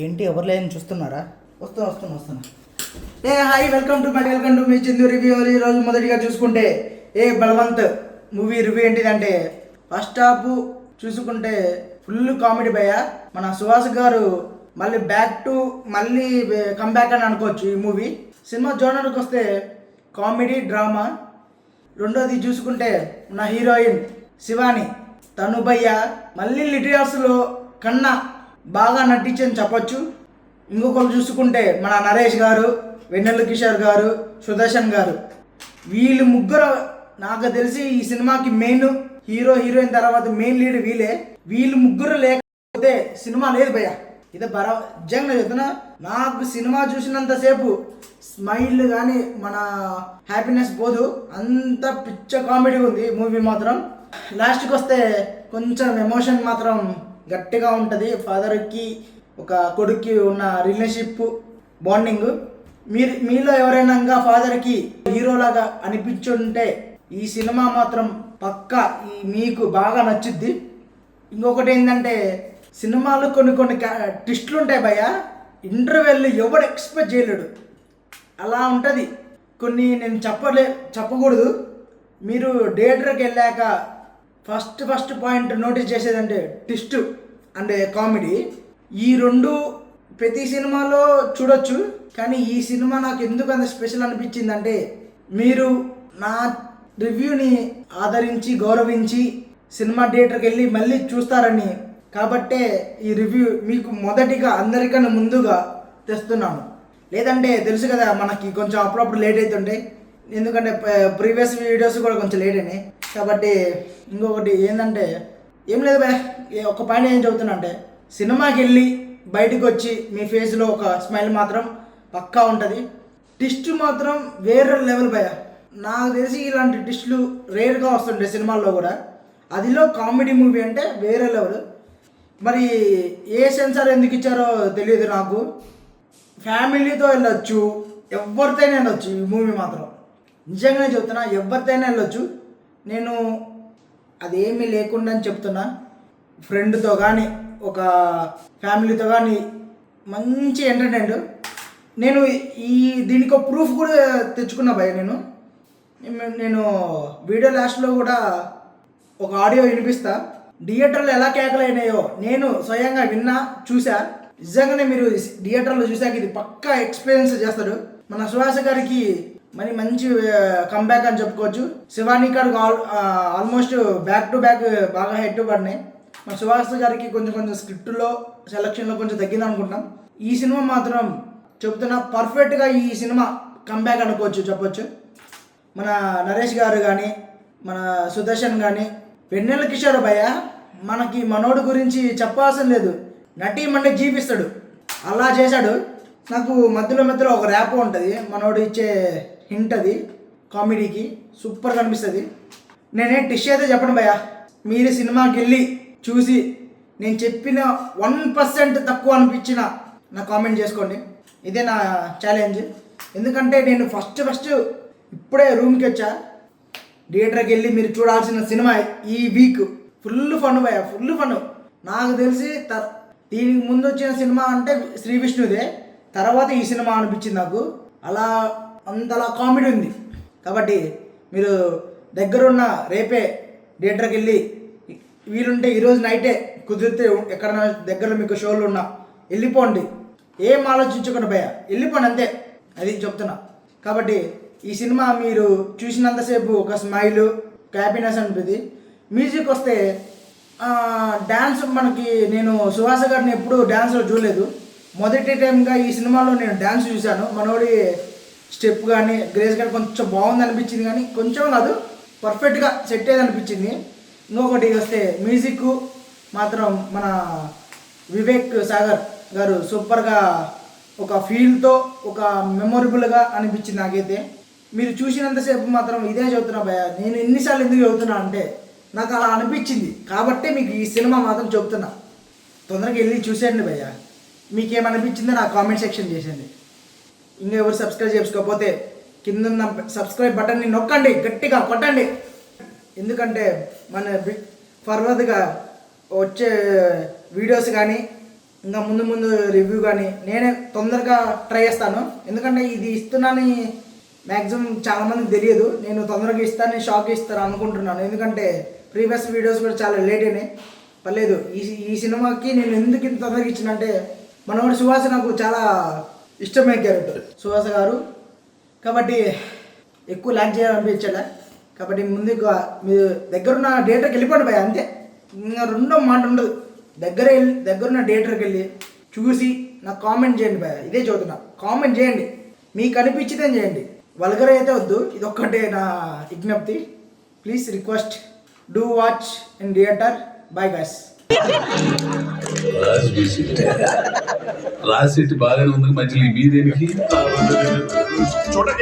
ఏంటి ఎవరు లేని చూస్తున్నారా? వస్తున్నా. Hi, welcome to me Chandu review. ఈరోజు మొదటిగా చూసుకుంటే బలవంత్ మూవీ రివ్యూ ఏంటిదంటే, ఫస్ట్ హాఫ్ చూసుకుంటే ఫుల్ కామెడీ భయ. మన సుహాస్ గారు మళ్ళీ కంబ్యాక్ అని అనుకోవచ్చు. ఈ మూవీ సినిమా జోనర్కి వస్తే కామెడీ డ్రామా. రెండోది చూసుకుంటే మన హీరోయిన్ శివాని, తను భయ్య మళ్ళీ లిటిల్స్లో కన్నా బాగా నటించని చెప్పొచ్చు. ఇంకొకరు చూసుకుంటే మన నరేష్ గారు, వెన్నెల కిషోర్ గారు, సుదర్శన్ గారు, వీళ్ళు ముగ్గురు నాకు తెలిసి ఈ సినిమాకి మెయిన్ హీరోయిన్ తర్వాత మెయిన్ లీడ్ వీళ్ళే. వీళ్ళు ముగ్గురు లేకపోతే సినిమా లేదు భయ్య. ఇది నిజంగా చెప్తున్నా, నాకు సినిమా చూసినంతసేపు స్మైల్ కానీ మన హ్యాపీనెస్ పోదు, అంత పిచ్చ కామెడీ ఉంది మూవీ మాత్రం. లాస్ట్కి వస్తే కొంచెం ఎమోషన్ మాత్రం గట్టిగా ఉంటుంది. ఫాదర్కి ఒక కొడుక్కి ఉన్న రిలేషన్షిప్ బాండింగ్. మీలో ఎవరైనా ఇంకా ఫాదర్కి హీరోలాగా అనిపించుంటే ఈ సినిమా మాత్రం పక్కా మీకు బాగా నచ్చుద్ది. ఇంకొకటి ఏంటంటే, సినిమాలు కొన్ని ట్విస్టులు ఉంటాయి భయ్య. ఇంటర్వెల్ ఎవడు ఎక్స్పెక్ట్ చేయలేడు, అలా ఉంటుంది. కొన్ని నేను చెప్పకూడదు. మీరు థియేటర్కి వెళ్ళాక ఫస్ట్ పాయింట్ నోటీస్ చేసేదంటే ట్విస్ట్ అండ్ కామెడీ. ఈ రెండు ప్రతి సినిమాలో చూడొచ్చు, కానీ ఈ సినిమా నాకు ఎందుకు అంత స్పెషల్ అనిపించిందంటే, మీరు నా రివ్యూని ఆదరించి గౌరవించి సినిమా థియేటర్కి వెళ్ళి మళ్ళీ చూస్తారని కాబట్టే ఈ రివ్యూ మీకు మొదటిగా అందరికన్నా ముందుగా తెస్తున్నాను. లేదంటే తెలుసు కదా, మనకి కొంచెం అప్పుడప్పుడు లేట్ అవుతుంటాయి, ఎందుకంటే ప్రీవియస్ వీడియోస్ కూడా కొంచెం లేట్ అయినాయి కాబట్టి. ఇంకొకటి ఏంటంటే, ఏం లేదు భయ, ఒక పాయింట్ ఏం చెబుతున్నా అంటే, సినిమాకి వెళ్ళి బయటకు వచ్చి మీ ఫేస్లో ఒక స్మైల్ మాత్రం పక్కా ఉంటుంది. ట్విస్ట్ మాత్రం వేరే లెవెల్ భయ. నాకు తెలిసి ఇలాంటి ట్విస్టులు రేర్గా వస్తుంటాయి సినిమాల్లో కూడా. అదిలో కామెడీ మూవీ అంటే వేరే లెవెల్. మరి ఏ సెన్సార్ ఎందుకు ఇచ్చారో తెలియదు నాకు. ఫ్యామిలీతో వెళ్ళొచ్చు, ఎవరితోనే వెళ్ళొచ్చు. ఈ మూవీ మాత్రం నిజంగానే చెప్తున్నా, ఎవరితోనే వెళ్ళొచ్చు. నేను అదేమీ లేకుండా అని చెప్తున్నా. ఫ్రెండ్తో కానీ ఒక ఫ్యామిలీతో కానీ మంచి ఎంటర్టైన్మెంట్. నేను దీనికి ఒక ప్రూఫ్ కూడా తెచ్చుకున్నా భయ. నేను వీడియో లాస్ట్లో కూడా ఒక ఆడియో వినిపిస్తా. థియేటర్లో ఎలా కేకలైనాయో నేను స్వయంగా విన్నా, చూసా. నిజంగానే మీరు థియేటర్లో చూసాక ఇది పక్కా ఎక్స్పీరియన్స్ చేస్తారు. మన సుహాస్ గారికి మంచి కంబ్యాక్ అని చెప్పుకోవచ్చు. శివాని గారికి ఆల్మోస్ట్ బ్యాక్ టు బ్యాక్ బాగా హెడ్ పడినాయి. మన సుహాస్ గారికి కొంచెం స్క్రిప్ట్లో సెలక్షన్లో కొంచెం తగ్గింది అనుకుంటాం. ఈ సినిమా మాత్రం చెప్తున్నా, పర్ఫెక్ట్గా ఈ సినిమా కంబ్యాక్ చెప్పొచ్చు. మన నరేష్ గారు కానీ, మన సుదర్శన్ కానీ, వెన్నెల కిషోర్ భయ్య మనకి మనోడు గురించి చెప్పాల్సిన లేదు. నటీమంటే జీపిస్తాడు, అలా చేశాడు. నాకు మధ్యలో ఒక ర్యాప్ ఉంటుంది, మనోడు ఇచ్చే హింట్, అది కామెడీకి సూపర్గా అనిపిస్తుంది. నేనేం టిష్ అయితే చెప్పను భయ్య, మీరు సినిమాకి వెళ్ళి చూసి నేను చెప్పిన 1% తక్కువ అనిపించిన నా కామెంట్ చేసుకోండి. ఇదే నా ఛాలెంజ్. ఎందుకంటే నేను ఫస్ట్ ఇప్పుడే రూమ్కి వచ్చా. థియేటర్కి వెళ్ళి మీరు చూడాల్సిన సినిమా ఈ వీక్ ఫుల్ ఫన్ భయ్య, ఫుల్ ఫన్. నాకు తెలిసి దీనికి ముందు వచ్చిన సినిమా అంటే శ్రీ విష్ణుదే, తర్వాత ఈ సినిమా అనిపించింది నాకు. అంతలా కామెడీ ఉంది. కాబట్టి మీరు దగ్గరున్న రేపే థియేటర్కి వెళ్ళి, వీలుంటే ఈరోజు నైటే, కుదిరితే ఎక్కడైనా దగ్గరలో మీకు షోలు ఉన్నా వెళ్ళిపోండి. ఏం ఆలోచించకుండా భయ్య, వెళ్ళిపోండి అంతే. అది చెప్తున్నా. కాబట్టి ఈ సినిమా మీరు చూసినంతసేపు ఒక స్మైలు, ఒక హ్యాపీనెస్ అనిపిస్తుంది. మ్యూజిక్ వస్తే డ్యాన్స్, నేను సుహాస్ గారిని ఎప్పుడు డ్యాన్స్లో చూడలేదు. మొదటి టైంగా ఈ సినిమాలో నేను డ్యాన్స్ చూశాను. మనోడి స్టెప్ కానీ గ్రేస్ కానీ కొంచెం బాగుంది అనిపించింది, కానీ కొంచెం కాదు, పర్ఫెక్ట్గా సెట్ అయ్యేది అనిపించింది. ఇంకొకటి వస్తే మ్యూజిక్ మాత్రం మన వివేక్ సాగర్ గారు సూపర్గా ఒక ఫీల్తో ఒక మెమొరబుల్గా అనిపించింది నాకైతే. మీరు చూసినంతసేపు మాత్రం ఇదే చెబుతున్నా భయ్య. నేను ఎన్నిసార్లు ఎందుకు చెబుతున్నా అంటే, నాకు అలా అనిపించింది కాబట్టి మీకు ఈ సినిమా మాత్రం చెబుతున్నా. తొందరగా వెళ్ళి చూసేయండి భయ్య. మీకేమనిపించిందో నా కామెంట్ సెక్షన్ చేసేయండి. ఇంకా ఎవరు సబ్స్క్రైబ్ చేసుకోకపోతే కింద సబ్స్క్రైబ్ బటన్ని నొక్కండి, గట్టిగా కొట్టండి. ఎందుకంటే మన ఫర్వర్డ్గా వచ్చే వీడియోస్ కానీ ఇంకా ముందు ముందు రివ్యూ కానీ నేనే తొందరగా ట్రై చేస్తాను. ఎందుకంటే ఇది ఇస్తున్నానని మ్యాక్సిమం చాలామందికి తెలియదు. నేను తొందరగా ఇస్తాను, షాక్ ఇస్తాను అనుకుంటున్నాను. ఎందుకంటే ప్రీవియస్ వీడియోస్ కూడా చాలా లేట్ అయినాయి. పర్లేదు, ఈ సినిమాకి నేను ఎందుకు ఇంత తొందరగా ఇచ్చినంటే మనోడు సుహాస్ నాకు చాలా ఇష్టమైన క్యారెక్టర్ సుహాస్ గారు. కాబట్టి ఎక్కువ ల్యాక్ చేయాలనిపించాడా. కాబట్టి ముందుగా మీరు దగ్గరున్న థియేటర్కి వెళ్ళిపోండి భయ, అంతే. ఇంకా రెండో మాట ఉండదు. దగ్గరున్న థియేటర్కి వెళ్ళి చూసి నాకు కామెంట్ చేయండి భయ. ఇదే చదువుతున్నా, కామెంట్ చేయండి, మీకు అనిపించిందే చేయండి. వల్గర్ అయితే వద్దు. ఇది ఒక్కటే నా విజ్ఞప్తి. Please request, do watch in theatre. Bye guys. రాసి బాగానే ఉంది, మధ్యలో ఈ మీదేనికి छोटा